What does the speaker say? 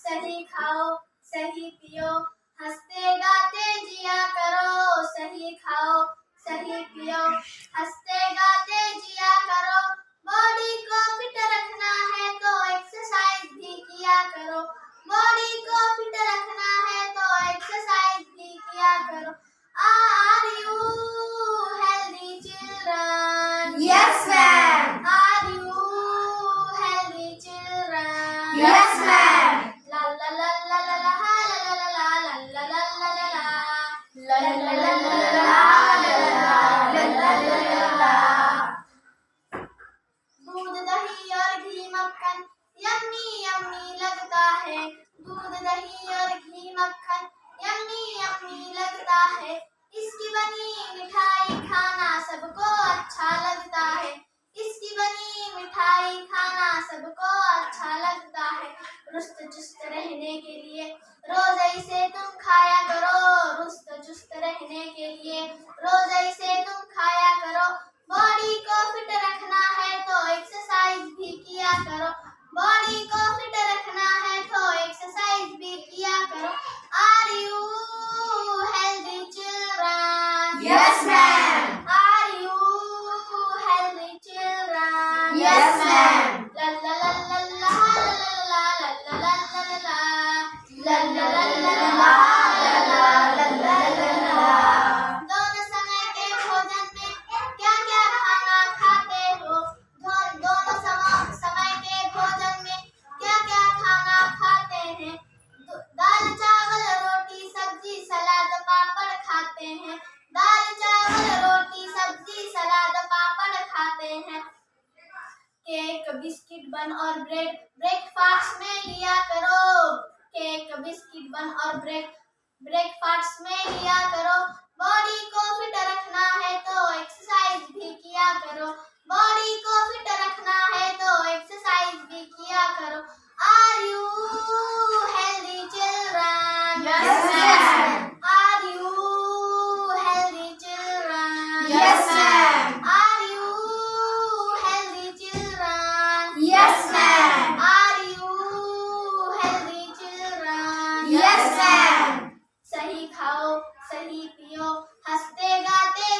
सही खाओ सही पियो हंसते गाते जिया करो। सही खाओ सही पियो हंसते गाते जिया करो। बॉडी को फिट रखना है तो एक्सरसाइज भी किया करो। बॉडी को फिट रखना है तो एक्सरसाइज भी किया करो। Are you healthy children? Yes, ma'am. Are you healthy children? Yes, ma'am. La la la la la la la la la la la la la la la la La la la la la. दूध दही और घी मक्खन yummy yummy लगता है। दूध दही और घी मक्खन यम्मी यम्मी लगता है। इसकी बनी मिठाई खाना सबको अच्छा लगता है। इसकी बनी मिठाई खाना सबको अच्छा लगता है। रुस्त चुस्त रहने के लिए रोज ऐसे तुम खाया करो। रुस्त चुस्त रहने के लिए रोज ऐसे तुम खाया करो। बॉडी को फिट रखना है तो एक्सरसाइज भी किया करो। बॉडी को फिट रखना है तो एक्सरसाइज भी किया करो। Are you healthy children? Yes, ma'am. Are you healthy children? Yes, ma'am. La la la la la la la la la la la la. La la la la la. दोनों समय के भोजन में क्या क्या खाना खाते हो? दोनों समय के भोजन में क्या क्या खाना खाते हैं? दाल चावल रोटी सब्जी सलाद पापड़ खाते हैं। दाल चावल रोटी सब्जी सलाद पापड़ खाते हैं। केक बिस्किट बन और ब्रेड ब्रेकफास्ट में लिया करो। केक बिस्किट बन और ब्रेड ब्रेकफास्ट में लिया करो। बॉडी को फिट रखना है तो एक्सरसाइज भी किया करो। बॉडी को फिट रखना है तो एक्सरसाइज भी किया करो। Are you healthy children? Yes, ma'am. Are you healthy children? Yes, ma'am. Are you healthy children? Yes, ma'am. Are you healthy children? Yes, ma'am. सही खाओ सही पियो हंसते गाते